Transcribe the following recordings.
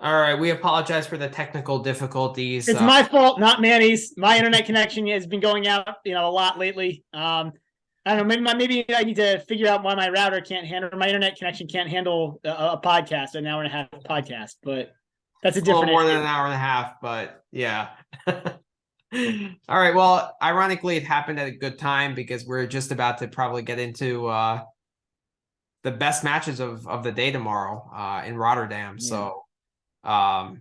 All right, we apologize for the technical difficulties. It's my fault, not Manny's. My internet connection has been going out, a lot lately. I don't know. Maybe I need to figure out why my router can't handle my internet connection can't handle a podcast, an hour and a half podcast. But that's a It's a little different more than issue. an hour and a half, but yeah. All right, well, ironically, it happened at a good time because we're just about to probably get into the best matches of the day tomorrow in Rotterdam. Yeah. So, all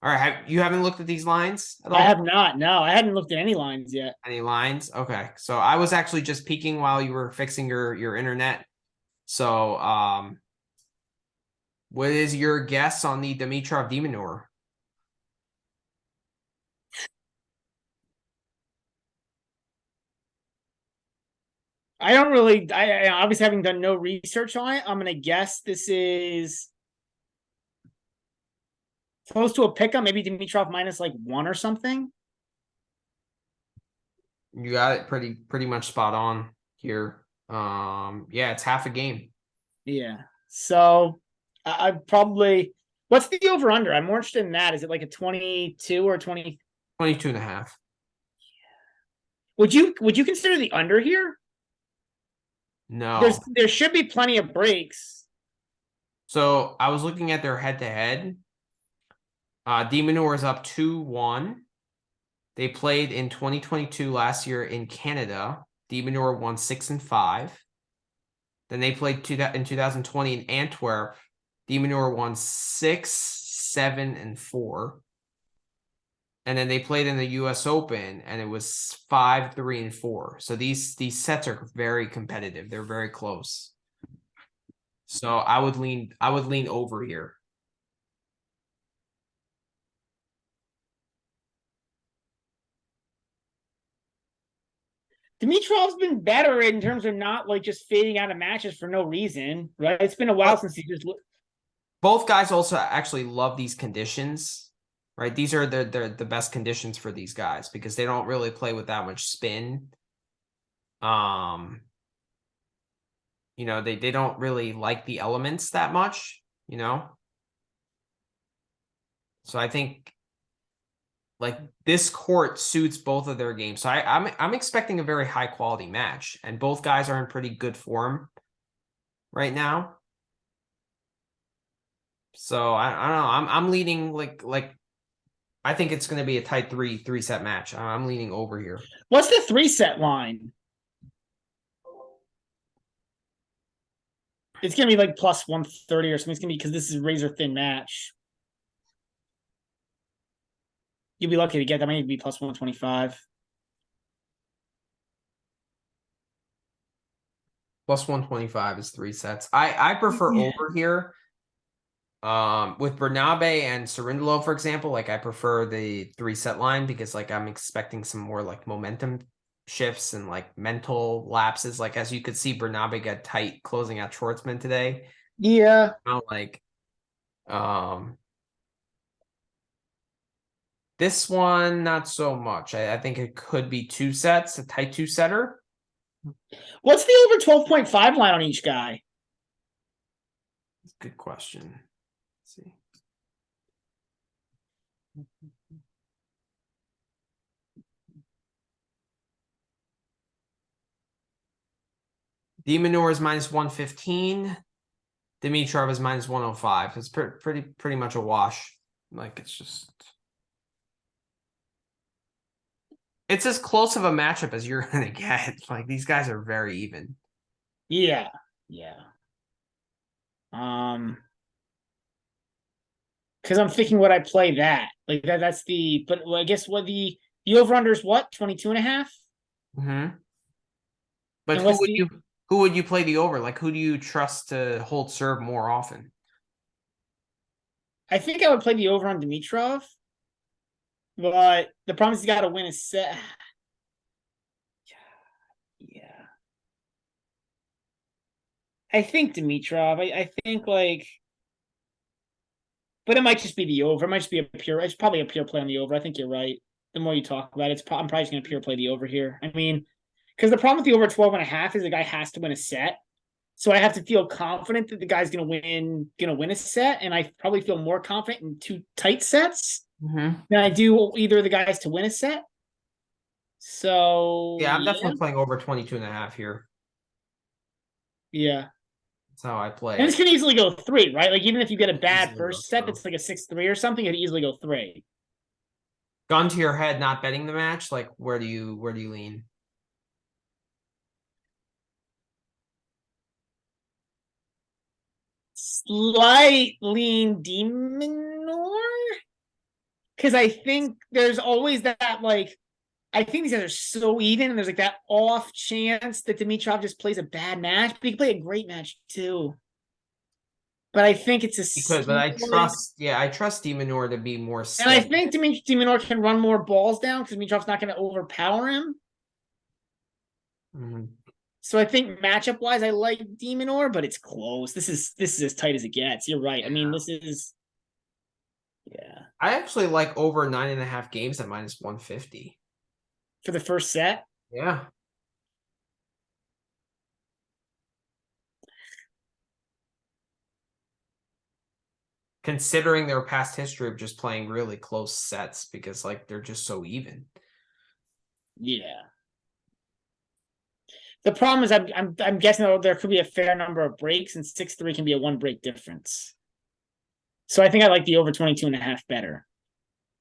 right, you haven't looked at these lines at I all? have not. No, I hadn't looked at any lines yet. Any lines? Okay, so I was actually just peeking while you were fixing your internet. So, what is your guess on the Dimitrov Demonor? I don't really. I obviously having done no research on it. I'm gonna guess this is close to a pickup. Maybe Dimitrov minus like one or something. You got it pretty much spot on here. Yeah, it's half a game. Yeah. So I probably what's the over under? I'm more interested in that. Is it like a 22 or 20? 22 and a half. Would you consider the under here? No. There should be plenty of breaks. So I was looking at their head to head. Demonor is up 2-1. They played in 2022 last year in Canada. Demonor won 6-5. Then they played in 2020 in Antwerp. Demonor won 6-7-4. And then they played in the US Open and it was 5-3-4. So these sets are very competitive. They're very close. So I would lean over here. Dimitrov's been better in terms of not like just fading out of matches for no reason, right? It's been a while But since he just. both guys also actually love these conditions, right? These are the best conditions for these guys because they don't really play with that much spin. They don't really like the elements that much, So I think like this court suits both of their games. So I'm expecting a very high quality match, and both guys are in pretty good form right now. So I don't know. I'm leaning like I think it's going to be a tight three set match. I'm leaning over here. What's the 3-set line? It's gonna be like plus 130 or something. It's gonna be because this is a razor thin match. You'll be lucky to get that. Might need to be plus 125. Plus 125 is 3 sets. I prefer over here. With Bernabe and Cerundolo, for example, like I prefer the 3-set line because like I'm expecting some more like momentum shifts and like mental lapses. Like as you could see, Bernabe got tight closing out Schwartzman today. Yeah. Like this one, not so much. I think it could be 2 sets, a tight 2-setter. What's the over 12.5 line on each guy? Good question. Let's see. Demonor is minus 115. Dimitrov is minus 105. It's pretty much a wash. Like it's as close of a matchup as you're gonna get. Like these guys are very even. Yeah. Yeah. Because I'm thinking would I play that? Like that's the but I guess what the over under is what? 22 and a half? Mm-hmm. But And what's the who would you play the over? Like who do you trust to hold serve more often? I think I would play the over on Dimitrov, but the problem is he's got to win a set. Yeah. I think Dimitrov. I think like but it might just be the over. It might just be it's probably a pure play on the over. I think you're right. The more you talk about it, I'm probably just gonna pure play the over here. I mean, because the problem with the over 12 and a half is the guy has to win a set. So I have to feel confident that the guy's gonna win a set, and I probably feel more confident in two tight sets than I do either of the guys to win a set. So Yeah, I'm definitely playing over 22.5 here. yeah. That's how I play And this it. can easily go 3, right? Like even if you get a bad Easily first goes set through. that's like a 6-3 or something, it could easily go 3. Gun to your head, not betting the match. Like, where do you lean? Slight lean Demonor. Because I think there's always that like I think these guys are so even, and there's like that off chance that Dimitrov just plays a bad match, but he can play a great match too. But I think it's a He could, but slight, I trust Demonor to be more and I steady. think Diminor can run more balls down because Dimitrov's not going to overpower him. Mhm. So I think matchup wise, I like Demonor, but it's close. This is as tight as it gets. You're right. I mean, this is yeah I actually like over 9.5 games at minus 150. for the first set. Yeah. Considering their past history of just playing really close sets because like they're just so even. Yeah. The problem is I'm guessing there could be a fair number of breaks, and 6-3 can be a 1 break difference. So I think I like the over 22.5 better.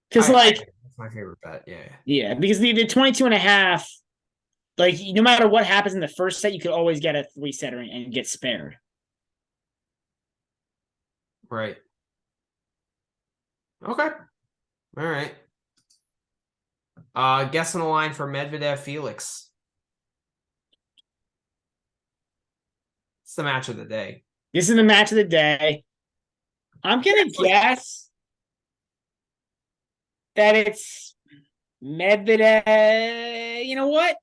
Because like That's my favorite bet. Yeah. yeah, because the 22.5, like no matter what happens in the first set, you could always get a 3-setter and get spared. Right. Okay. All right. Guessing the line for Medvedev Felix. It's the match of the day. This is the match of the day. I'm gonna guess that it's Medvedev. You know what?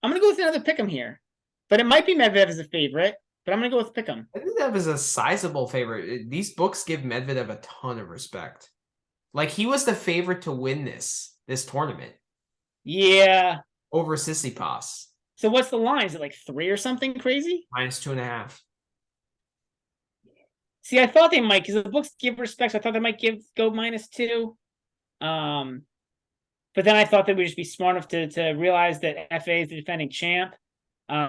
I'm gonna go with another pick'em here, but it might be Medvedev as a favorite. But I'm gonna go with pick'em. Medvedev is a sizable favorite. These books give Medvedev a ton of respect. Like he was the favorite to win this tournament Yeah. over Tsitsipas. So what's the line? Is it like 3 or something crazy? Minus 2.5. See, I thought they might because the books give respect. So I thought they might go -2. But then I thought they would just be smart enough to realize that FA is the defending champ.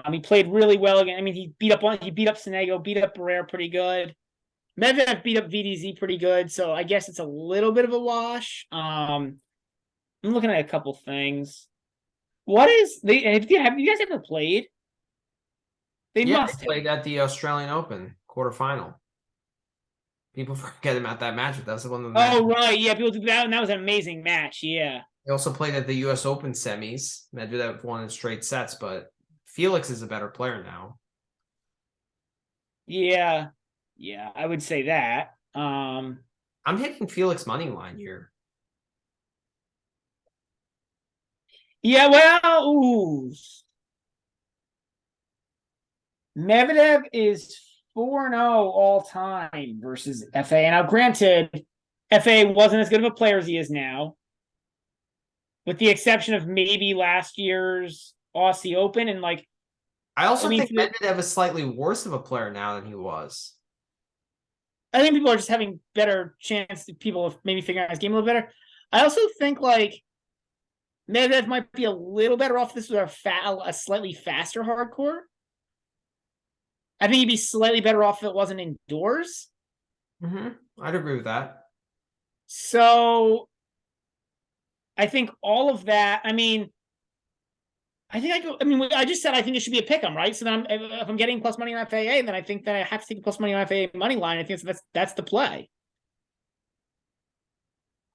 He played really well again. I mean, he beat up Sonego, beat up Barrera pretty good. Medvedev beat up VDZ pretty good. So I guess it's a little bit of a wash. I'm looking at a couple things. What is they have you guys ever played? They Yeah, must they have. played at the Australian Open quarterfinal. People forget about that match, but that's one of the matches. Oh right, yeah, people do that. And that was an amazing match. Yeah. They also played at the U.S. Open semis. Medvedev won in straight sets, but Felix is a better player now. Yeah. Yeah, I would say that. I'm hitting Felix money line here. Yeah, well, ooh. Medvedev is 4-0 all time versus FA. Now, granted, FA wasn't as good of a player as he is now, with the exception of maybe last year's Aussie Open. And like, I also I mean, think Medvedev is slightly worse of a player now than he was. I think people are just having better chance. People of maybe figuring out his game a little better. I also think like Medvedev might be a little better off. This was a slightly faster hardcore. I think he'd be slightly better off if it wasn't indoors. I'd agree with that. So I think all of that. I mean, I just said I think it should be a pick 'em, right? So then if I'm getting plus money on FAA, then I think that I have to take plus money on FAA money line. I think that's the play.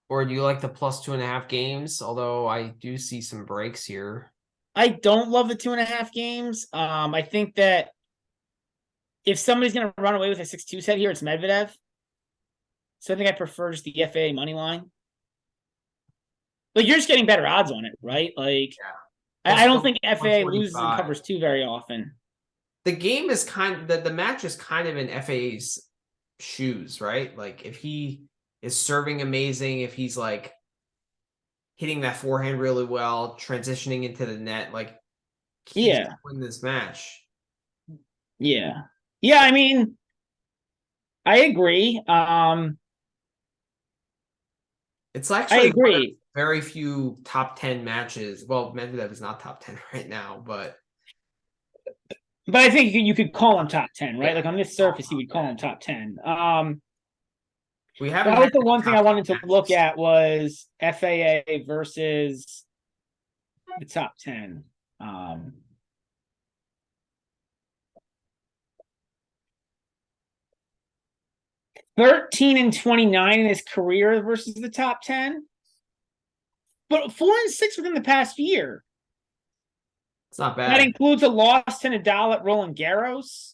Or do you like the plus 2.5 games? Although I do see some breaks here. I don't love the 2.5 games. I think that if somebody's gonna run away with a 6-2 set here, it's Medvedev. So I think I prefer just the FAA money line. Like you're just getting better odds on it, right? Like I don't think FAA loses and covers 2 very often. The game is the match is kind of in FAA's shoes, right? Like if he is serving amazing, if he's like hitting that forehand really well, transitioning into the net, like he's Yeah. gonna win this match. Yeah. Yeah, I mean, I agree. It's I actually one of agree. very few top 10 matches. Well, Medvedev is not top 10 right now, but But I think you could call him top 10, right? yeah. Like on this Oh, surface, you would call him top 10. we haven't That had was the any one thing top I 10 wanted to look matches. at was FAA versus the top 10. Um, 13 and 29 in his career versus the top 10, but 4 and 6 within the past year. It's not That bad. includes a loss to Nadal at Roland Garros.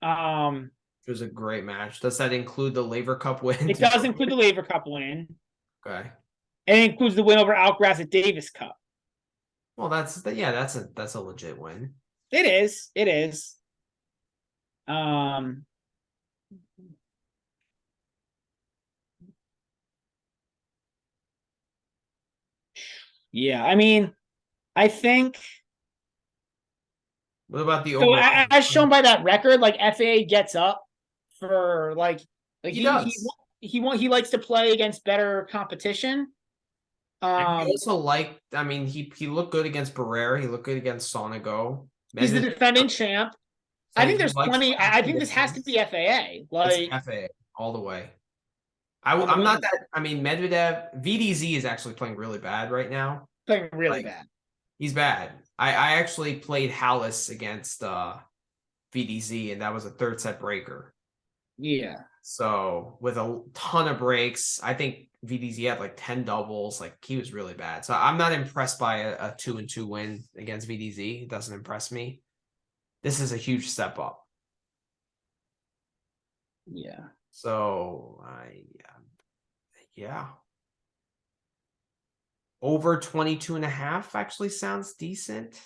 It was a great match. Does that include the Laver Cup win It to does include the Djokovic? Laver Cup win, Okay. and it includes the win over Alcaraz at Davis Cup. Well, that's a legit win. It is. It is. Um, yeah, I mean, I think What about the so. overall? As shown by that record, like FAA gets up for like He he does. he likes to play against better competition. And he Um, also I mean, he looked good against Barrera. He looked good against Sonego. he's the Medvedev, defending champ. so I think he there's likes plenty. playing I think this has to conditions. be FAA. It's Like, FA all the way. I I'm not mean, that. I mean, Medvedev, VDZ is actually playing really bad right now. playing really Like bad. he's bad. I actually played Hallis against VDZ, and that was a third set breaker. Yeah. So with a ton of breaks, I think VDZ had like 10 doubles. Like he was really bad. So I'm not impressed by a 2-2 win against VDZ. It doesn't impress me. This is a huge step up. Yeah. So yeah. Over 22 and a half actually sounds decent.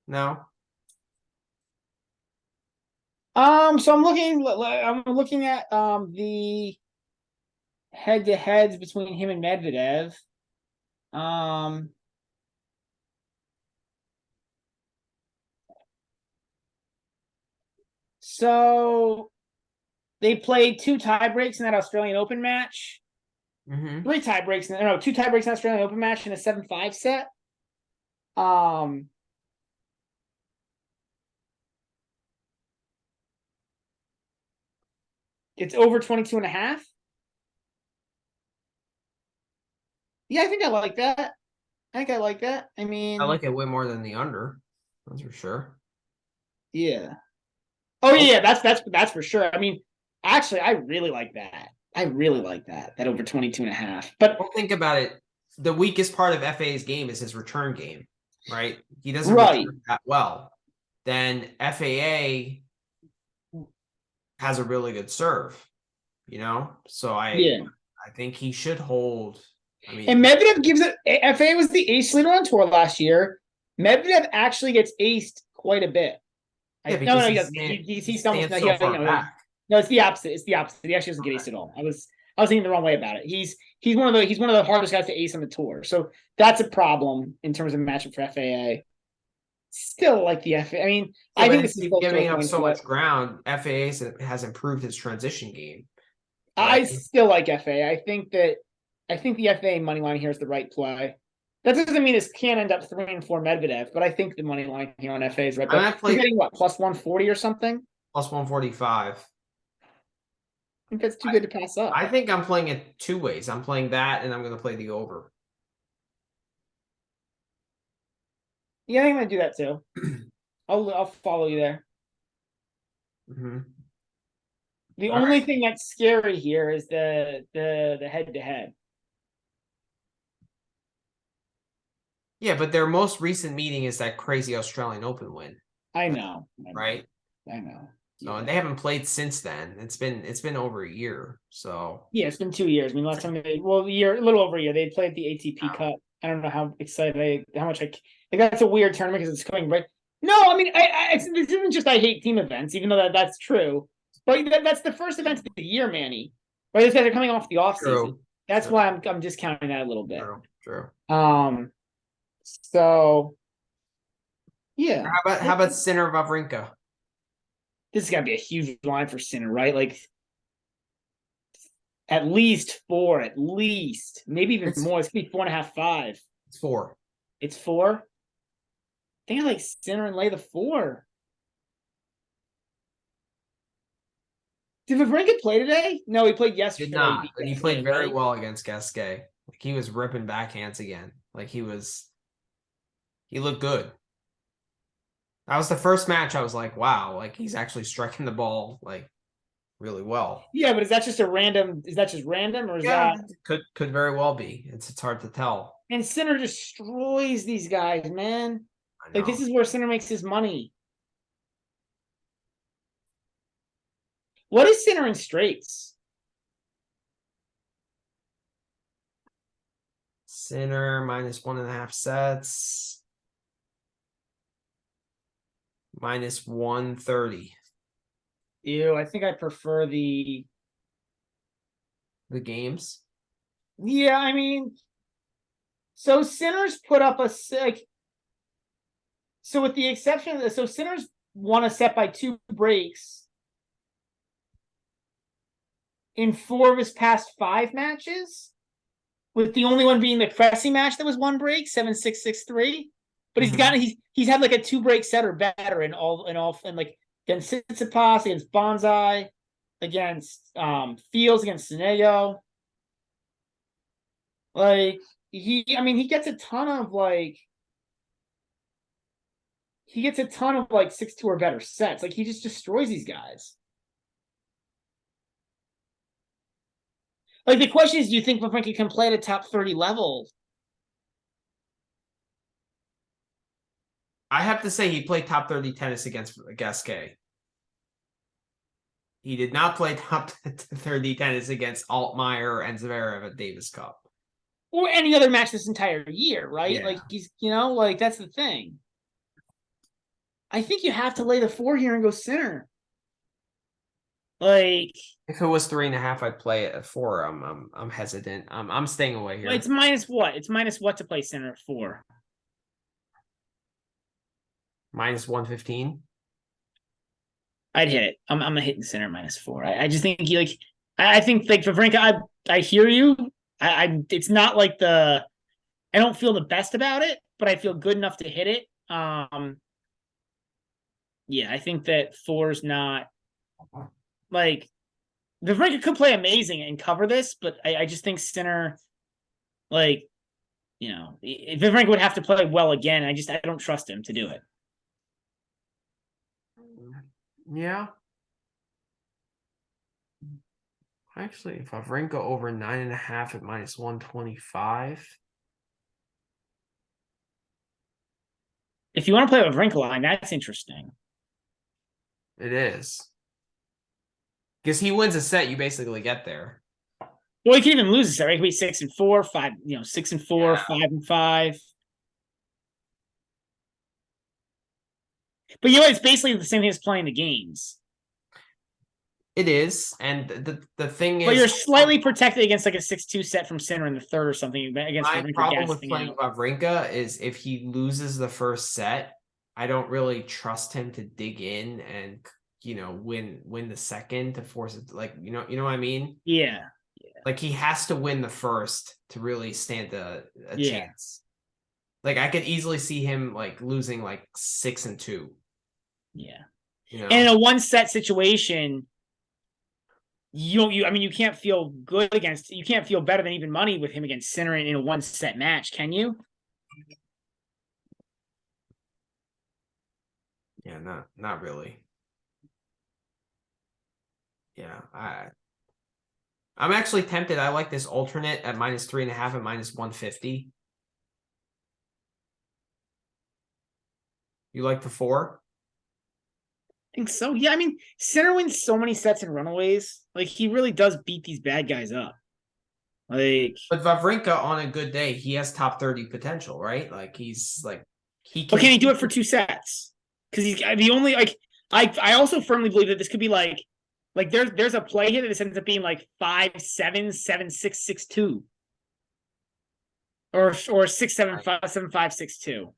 No. So I'm looking at the head to heads between him and Medvedev. Um, so they played 2 tie breaks in that Australian Open match. Mm-hmm. 3 tie breaks, no, 2 tie breaks in the Australian Open match in a 7-5 set. Um, it's over 22 and a half. Yeah, I think I like that. I think I like that. I I mean, like it way more than the under. That's for sure. yeah. Oh Oh, yeah, that's for sure. I mean, actually, I really like that. I really like that. That over 22 and a half. But well, think about it. The weakest part of FA's game is his return game, right? He doesn't right. return that well. Then FAA has a really good serve, you know? So Yeah. I think he should hold. I And mean, Medvedev gives it FA was the ace leader on tour last year. Medvedev actually gets aced quite a bit. yeah, No, because no, he doesn't. he He's almost stands no, so far back. no, it's the opposite. It's the opposite. He actually doesn't get aced at all. I was thinking the wrong way about it. He's one of the hardest guys to ace on the tour. So that's a problem in terms of matchup for FAA. Still like the FAA. I mean, Yeah, I but think this is he's close to a giving up coin so flip. much ground. FAA has improved his transition game, I right? still like FA. I think the FA money line here is the right play. That doesn't mean this can't end up 3-4 Medvedev, but I think the money line here on FA is right. I But mean, I you're played getting what, plus 140 or something? I plus 145. think that's too good to pass up. I think I'm playing it two ways. I'm playing that, and I'm going to play the over. Yeah, I think I'm gonna do that too. I'll follow you there. Mm-hmm. The All only right. thing that's scary here is the head to head. Yeah, but their most recent meeting is that crazy Australian Open win, I know. right? I know. So, and Yeah. they haven't played since then. It's been over a year. So, Yeah, it's been 2 years. I mean, last time a little over a year. They played the ATP wow. Cup. I don't know how excited how much like that's a weird tournament because it's coming, but no, I mean, this isn't just I hate team events, even though that's true. But that's the first event of the year, Manny. Right, these guys are coming off the off season. True. That's True. why I'm discounting that a little bit. True. True. Um, so Yeah. How about Sinner Wawrinka? This has got to be a huge line for Sinner, right? Like at least 4, at least. Maybe even It's more. It's going to be 4.5, 5. it's 4. It's 4. I think I like Sinner and lay the 4. Did Wawrinka play today? No, he played yesterday. Did not, but he played very right? well against Gasquet. Like he was ripping backhands again. Like he looked good. That was the first match I was like, wow, like he's actually striking the ball like really well. Yeah, but is that just random, or is that Could very well be. It's hard to tell. and Sinner destroys these guys, man. I Like know. this is where Sinner makes his money. What is Sinner in straights? Sinner minus 1.5 sets. Minus 130. Ew, I think I prefer the Games. Yeah, I mean, so Sinners put up a like. So with the exception of this, so Sinners won a set by 2 breaks in 4 of his past 5 matches, with the only one being the Cressy match that was 1 break, 7-6, 6-3. But he's had like a 2 break set or better in all and like against Tsitsipas, against Bonsai, against Fields, against Sonego. Like he gets a ton of like 6-2 or better sets. Like he just destroys these guys. Like the question is, do you think Wawrinka can play at a top 30 level? I have to say he played top 30 tennis against Gasquet. He did not play top 30 tennis against Altmaier and Zverev at Davis Cup. Or any other match this entire year, right? Yeah. Like he's, like that's the thing. I think you have to lay the 4 here and go Sinner. Like if it was 3.5, I'd play it at 4. I'm hesitant. I'm staying away here. It's minus what? It's minus what to play Sinner at 4? Minus 115. I'd hit it. I'm hitting Sinner minus 4. I just think I think like Wawrinka, I hear you. It's not like I don't feel the best about it, but I feel good enough to hit it. Yeah, I think that 4's not like Wawrinka could play amazing and cover this, but I just think Sinner, like, Wawrinka would have to play well again. I don't trust him to do it. Yeah. Actually, if Wawrinka over 9.5 at minus 125. If you want to play with Wawrinka line, that's interesting. It is. Because he wins a set, you basically get there. Well, he can even lose a set, right? It could be 6-4, 5, 6-4, 5-5. But it's basically the same thing as playing the games. It is, and the thing is, but you're slightly protected against like a 6-2 set from Sinner in the third or something. Against my problem with playing Wawrinka is if he loses the first set, I don't really trust him to dig in and win the second to force it. Like you know what I mean? Yeah. Like he has to win the first to really stand a chance. Like I could easily see him like losing like 6-2. Yeah. And in a 1-set situation, you can't feel good you can't feel better than even money with him against Sinner in a 1-set match, can you? Yeah, not really. Yeah, I'm actually tempted. I like this alternate at minus 3.5 and minus 150. You like the 4? I think so. Yeah, Sinner wins so many sets in runaways. Like he really does beat these bad guys up. Like, but Wawrinka on a good day, he has top 30 potential, right? Like he's like he can he do it for 2 sets? Because he's the only like. I also firmly believe that this could be like there's a play here that this ends up being like 5-7, 7-6, 6-2, or 6-7, 5-7, 5-6-2.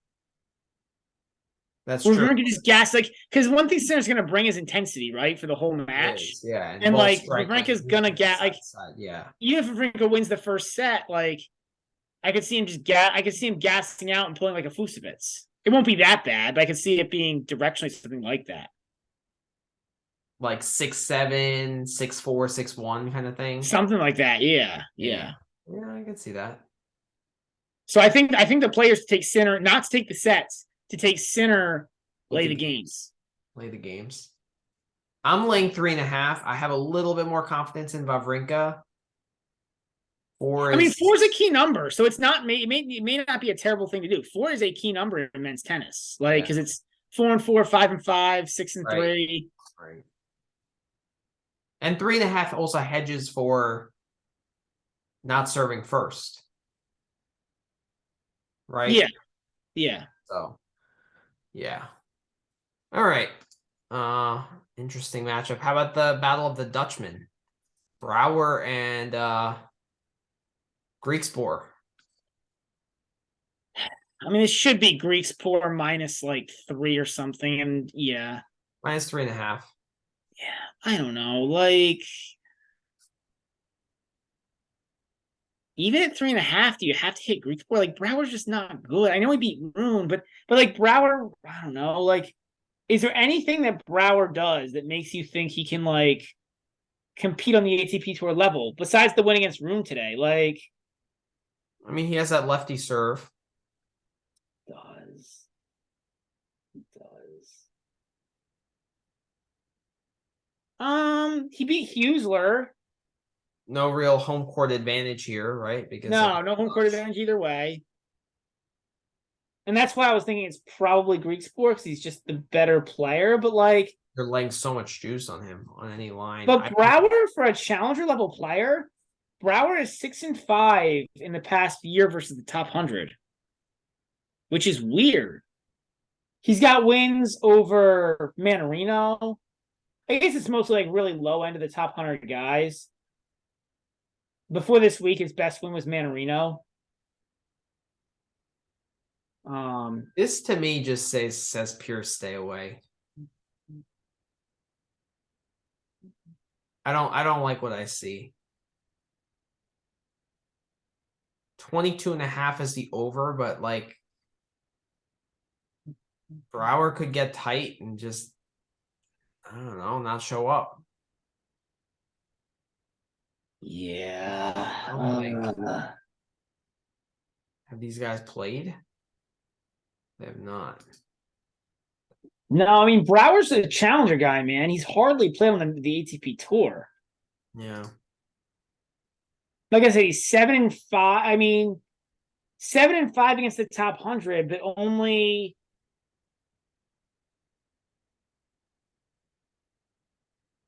That's Where true. Wawrinka just gas because one thing Sinner's gonna bring is intensity, right, for the whole match. Yeah, and And both like strike Wawrinka's length gonna to the get side. Yeah. even if Wawrinka wins the first set, like I could see him I could see him gassing out and pulling like a Fusevitz. It won't be that bad, but I could see it being directionally something like that. Like 6-7, 6-4, 6-1 kind of thing. Something like that. Yeah. Yeah, I can see that. So I think the players to take Sinner, not to take the sets, to take Sinner, play the games. Play the games. I'm laying 3.5. I have a little bit more confidence in Wawrinka. I mean, 4 is a key number, so it's not. It may not be a terrible thing to do. 4 is a key number in men's tennis, like because it's 4-4, 5-5, 6-3. Right. And 3.5 also hedges for not serving first. Right? Yeah. So, yeah. All right. Interesting matchup. How about the Battle of the Dutchmen? Brouwer and Griekspoor. I mean, it should be Griekspoor minus like 3 or something, and yeah, minus 3.5. Yeah, I don't know. Like, even at 3.5, do you have to hit Griekspoor? Like, Brouwer's just not good. I know he beat Rune, but like Brouwer, I don't know. Like, is there anything that Brouwer does that makes you think he can like compete on the ATP Tour level besides the win against Rune today? Like, I mean, he has that lefty serve. He he beat Huesler. No real home court advantage here, right? Because no home court advantage either way. And that's why I was thinking it's probably Griekspoor because he's just the better player. But like, you're laying so much juice on him on any line. But Brouwer, for a challenger level player, Brouwer is 6-5 in the past year versus the top 100, which is weird. He's got wins over Manarino. I guess it's mostly like really low end of the top 100 guys. Before this week, his best win was Manarino. This to me just says pure stay away. I don't like what I see. 22.5 is the over, but like Brouwer could get tight and just, I don't know, not show up. Yeah. Have these guys played? They have not. No, I mean, Brouwer's a challenger guy, man. He's hardly played on the ATP Tour. Yeah. Like I said, he's 7-5. I mean, 7-5 against the top 100, but only.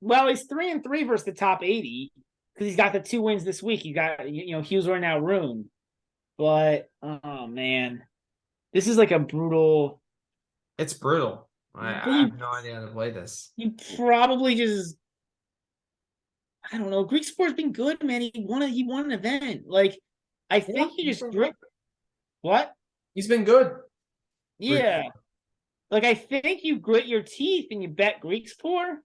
Well, he's 3-3 versus the top 80 because he's got the 2 wins this week. He got Huesler now Rune, but oh man, this is like a brutal. It's brutal. I have no idea how to play this. You probably just. I don't know. Griekspoor's been good, man. He won an event. Like, I think he just what? He's been good. Yeah. Like, I think you grit your teeth and you bet Griekspoor.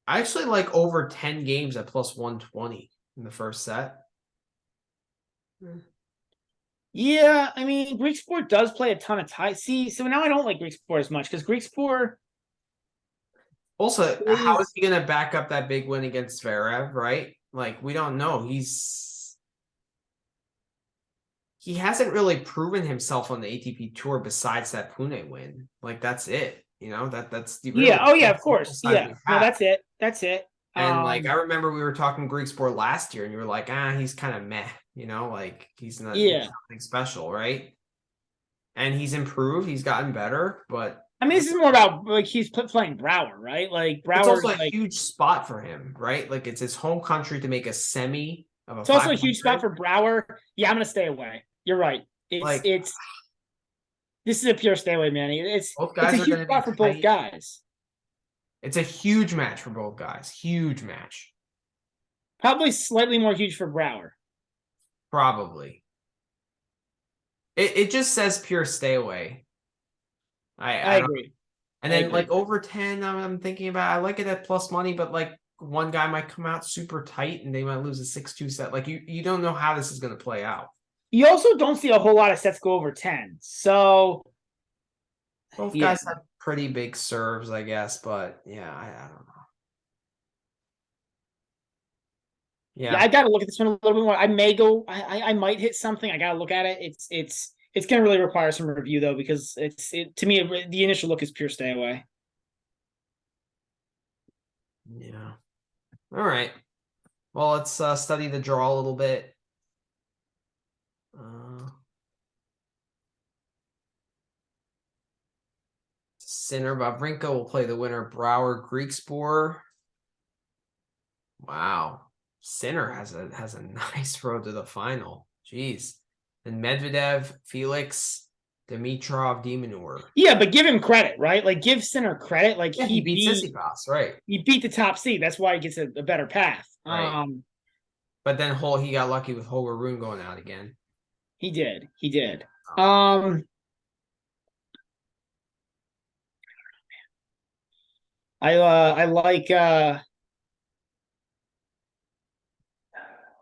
I actually like over 10 games at plus 120 in the first set. Yeah, I mean, Griekspoor does play a ton of ties. See, so now I don't like Griekspoor as much because Griekspoor. Also, how is he going to back up that big win against Zverev, right? Like, we don't know. He hasn't really proven himself on the ATP Tour besides that Pune win. Like, that's it. That's the really Oh, yeah, of course. Yeah. No, that's it. And like, I remember we were talking Griekspoor last year, and you were like, he's kind of meh. Like he's not nothing special, right? And he's improved. He's gotten better, but I mean, this is more about like he's playing Brouwer, right? Like Brouwer's it's also a huge spot for him, right? Like it's his home country to make a semi of a. It's also a huge spot for Brouwer. Yeah, I'm gonna stay away. You're right. This is a pure stay away, man. It's a huge spot for both guys. It's a huge match for both guys. Huge match. Probably slightly more huge for Brouwer. Probably. It just says pure stay away. I I don't. agree. And I then like agree. over 10, I'm thinking about. I like it at plus money, but like one guy might come out super tight and they might lose a 6-2 set. Like you don't know how this is going to play out. You also don't see a whole lot of sets go over 10. So Both yeah. guys have pretty big serves, I guess, but yeah, I don't know. Yeah, Yeah. I gotta look at this one a little bit more. I may go. I might hit something. I gotta look at it. It's gonna really require some review though, because to me the initial look is pure stay away. Yeah. All right. Well, let's study the draw a little bit. Sinner Wawrinka will play the winner Brower Griekspoor. Wow. Sinner has a nice road to the final. Jeez. And Medvedev, Felix, Dimitrov, Demonor. Yeah, but give him credit, right? Like give Sinner credit. Like Yeah, he beat Tsitsipas, right? he beat the top seed. That's why he gets a better path. Right. But then he got lucky with Holger Rune going out again. He did. He did. Oh. I like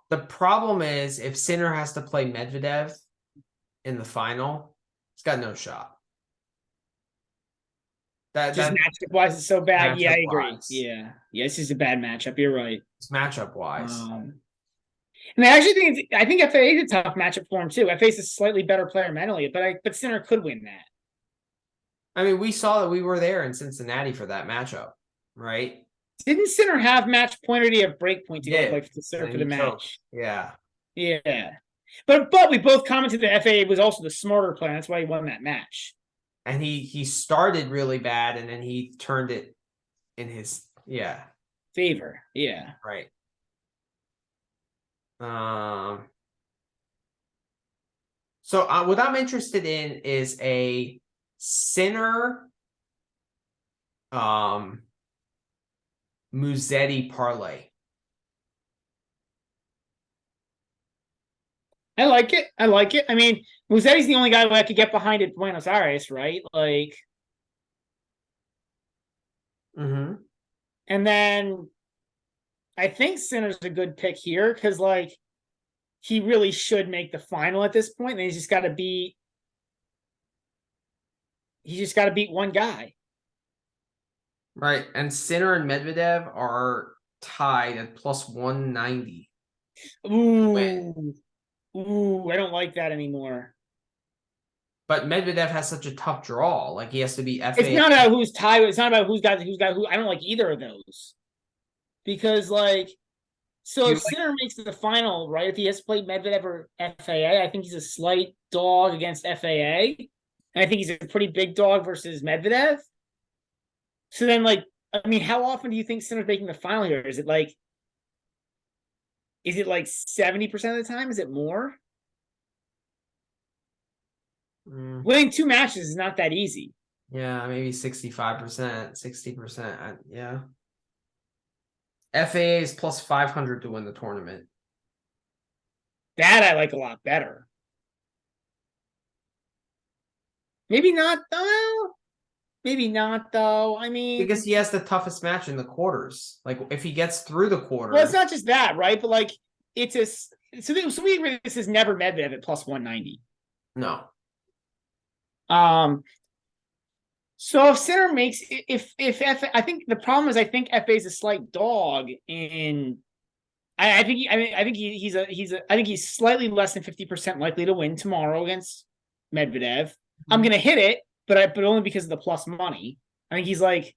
The problem is if Sinner has to play Medvedev in the final, he's got no shot. just That matchup wise, it's so bad. Yeah, I matchup agree. wise. Yeah. Yeah, it's just a bad matchup. You're right. It's matchup wise. And I actually think FA is a tough matchup for him too. FA is a slightly better player mentally, but Sinner could win that. I mean, we saw that we were there in Cincinnati for that matchup, right? Didn't Sinner have match point or did he have break point to go like to serve for the match? Yeah. Yeah. But we both commented that FA was also the smarter player. That's why he won that match. And he started really bad and then he turned it in his favor. Yeah. Right. So what I'm interested in is a Sinner Musetti parlay. I like it. I like it. I mean, Musetti's the only guy who I could get behind at Buenos Aires, right? Like, and then I think Sinner's a good pick here because, like, he really should make the final at this point, and he's just got to beat. He just got to beat one guy. Right, and Sinner and Medvedev are tied at plus 190. Ooh, I don't like that anymore. But Medvedev has such a tough draw. Like he has to be FA. It's not about who's tied. It's not about who's got who. I don't like either of those because if Sinner makes the final, right? If he has to play Medvedev or FAA, I think he's a slight dog against FAA, and I think he's a pretty big dog versus Medvedev. So then, I mean, how often do you think Sinner's making the final here? Is it like 70% of the time? Is it more? Winning two matches is not that easy. Yeah, maybe 65%, 60%. Yeah. FAA is plus 500 to win the tournament. That I like a lot better. Maybe not though. Maybe not though. I mean, because he has the toughest match in the quarters. Like if he gets through the quarters. Well, it's not just that, right? But like it's a so we agree this is never Medvedev at plus 190. No. So if Sinner makes if I think the problem is I think FA is a slight dog in. I think he's slightly less than 50% likely to win tomorrow against Medvedev. I'm gonna hit it, but only because of the plus money. I think he's like.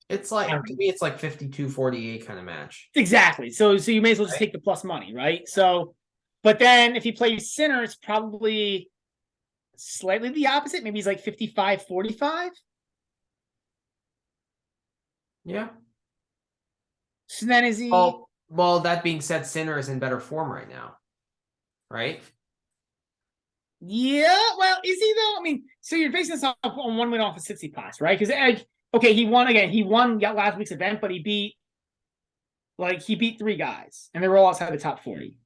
It's like to me, it's like 52-48 kind of match. Exactly. So you may as well just take the plus money, right? So, but then if he plays Sinner, it's probably slightly the opposite. Maybe he's like 55-45. Yeah. So then is he? Well, that being said, Sinner is in better form right now, right? Yeah. Well, is he though? I mean, so you're basing this on one win off of Tsitsipas, right? Because okay, he won again. He won last week's event, but he beat three guys, and they were all outside the top 40.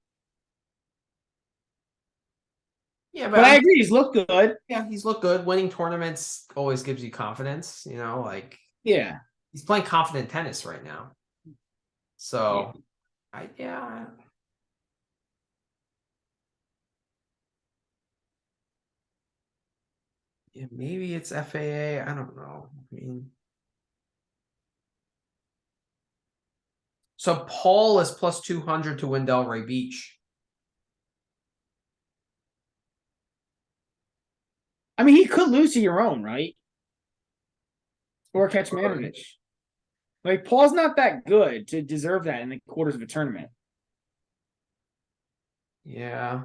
Yeah, But I agree, he's looked good. yeah, he's looked good. Winning tournaments always gives you confidence, like Yeah. he's playing confident tennis right now. Yeah. So yeah. Yeah, maybe it's FAA. I don't know. I mean, so Paul is plus 200 to win Delray Beach. I mean, he could lose to your own, right? Or catch Could. Manovich. Like, Paul's not that good to deserve that in the quarters of a tournament. Yeah.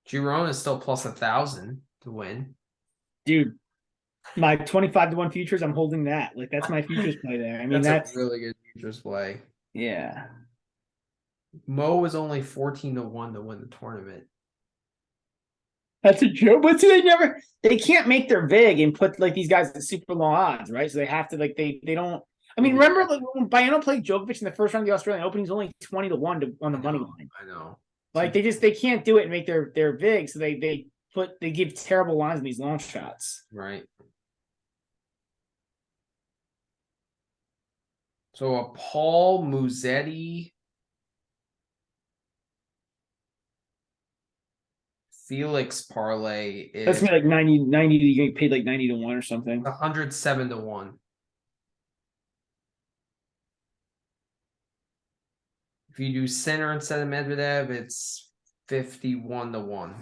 Giron is still plus 1,000 to win. Dude, my 25-1 futures, I'm holding that. Like, that's my futures play there. I mean, That's a really good futures play. yeah. Mo is only 14-1 to win the tournament. That's a joke. But see, they can't make their vig and put like these guys at super low odds, right? So they have to like they don't. I mean, remember like when Bayano played Djokovic in the first round of the Australian Open, he's only 20-1 on the money line. I know. Like they can't do it and make their vig, so they give terrible lines in these long shots. Right. So a Paul Musetti, Felix parlay That's is me like 90 you get paid like 90-1 or something. 107-1. If you do center instead of Medvedev, it's 51-1.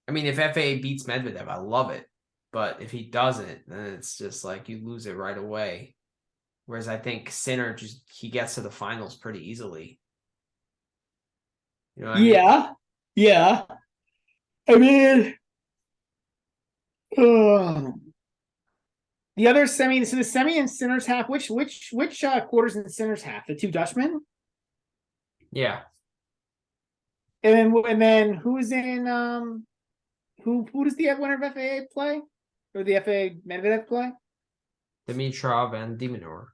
I mean, if FAA beats Medvedev, I love it. But if he doesn't, then it's just like you lose it right away. Whereas I think Sinner he gets to the finals pretty easily. You know what I mean? Yeah. I mean, the other semi, so the semi and Sinner's half. Which quarters in Sinner's half? The two Dutchmen, Yeah. and then who's in who does the winner of FAA play or the FAA Medvedev play? Dimitrov and Diminor.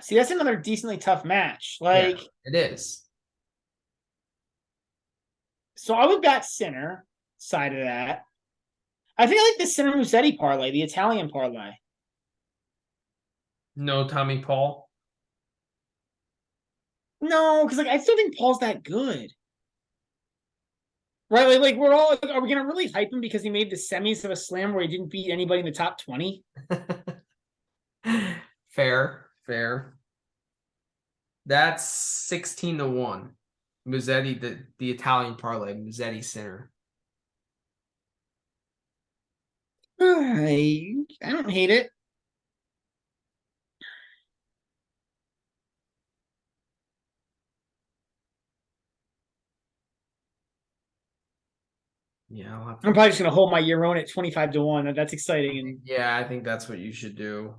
See, that's another decently tough match. Like, yeah, it is. So I would bet Sinner side of that. I think I like the Sinner Musetti parlay, the Italian parlay. No Tommy Paul. No, because like I still think Paul's that good. Right? Like we're all like, are we gonna really hype him because he made the semis of a slam where he didn't beat anybody in the top 20? Fair. That's 16-1. Musetti, the Italian parlay, Musetti Sinner. I don't hate it. Yeah, I'm probably just gonna hold my year own at 25-1. That's exciting. And yeah, I think that's what you should do.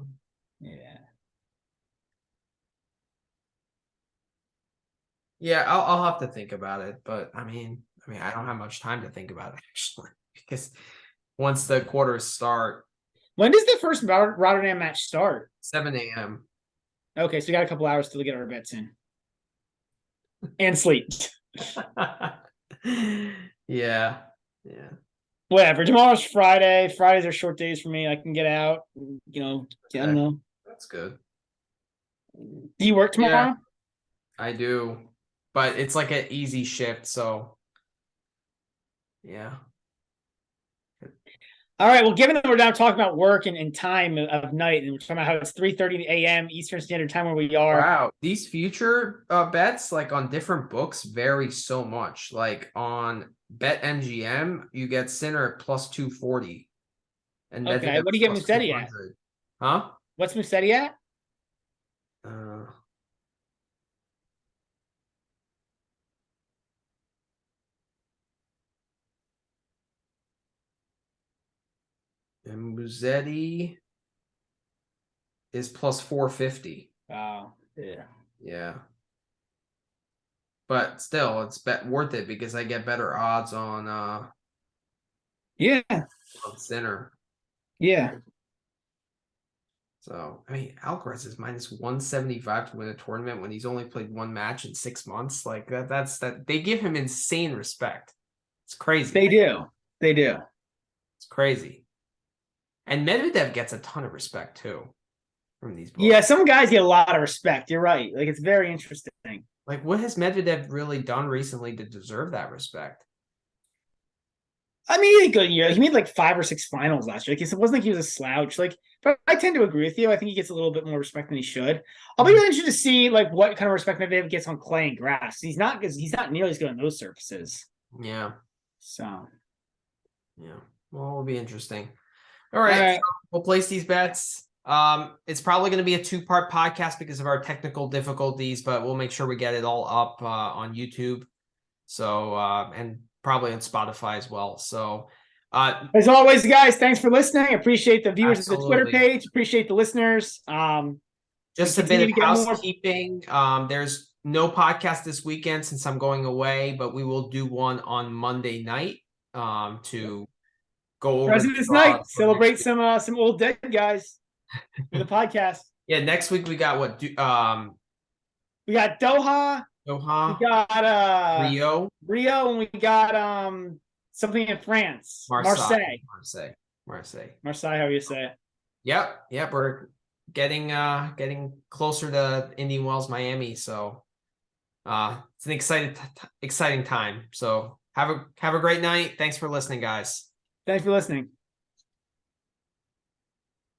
yeah. Yeah, I'll have to think about it, but I mean, I don't have much time to think about it actually, because once the quarters start, When does the first Rotterdam match start? 7 a.m. Okay, so we got a couple hours to get our bets in and sleep. Yeah. Whatever. Tomorrow's Friday. Fridays are short days for me. I can get out. I don't know. That's good. Do you work tomorrow? Yeah, I do, but it's like an easy shift, so yeah. All right. Well, given that we're now talking about work and time of night, and we're talking about how it's 3:30 a.m. Eastern Standard Time where we are. Wow, these future bets like on different books vary so much. Like on BetMGM, you get Sinner at plus 240, and Okay. Medvedev What do you get plus Musetti at? 200. Huh? What's Musetti at? Uh, and Musetti is plus 450. Wow. Yeah. Yeah. But still, it's worth it because I get better odds on Yeah. Sinner. Yeah. So, I mean, Alcaraz is minus 175 to win a tournament when he's only played one match in 6 months. Like that's they give him insane respect. It's crazy. They do. They do. It's crazy. And Medvedev gets a ton of respect too from these books. Yeah, some guys get a lot of respect. You're right. Like, it's very interesting. Like, what has Medvedev really done recently to deserve that respect? I mean, he had a good year. He made like 5 or 6 finals last year. Like, it wasn't like he was a slouch. Like, but I tend to agree with you. I think he gets a little bit more respect than he should. I'll be really interested to see like what kind of respect Medvedev gets on clay and grass. He's not nearly as good on those surfaces. Yeah. So, yeah. Well, it'll be interesting. All right. All right. So we'll place these bets. It's probably going to be a 2-part podcast because of our technical difficulties, but we'll make sure we get it all up on YouTube. So, and probably on Spotify as well. So, as always, guys, thanks for listening. Appreciate the viewers of the Twitter absolutely. page. Appreciate the listeners. Just a bit of housekeeping. There's no podcast this weekend since I'm going away, but we will do one on Monday night to go over President's the Night. draws for Celebrate next week. some old dead guys with a podcast. Yeah, next week we got what? We got Doha. We Doha, got Rio, and we got something in France. Marseille. Marseille, how you say it. Yep. We're getting closer to Indian Wells, Miami. So it's an exciting time. So have a great night. Thanks for listening, guys. Thanks for listening.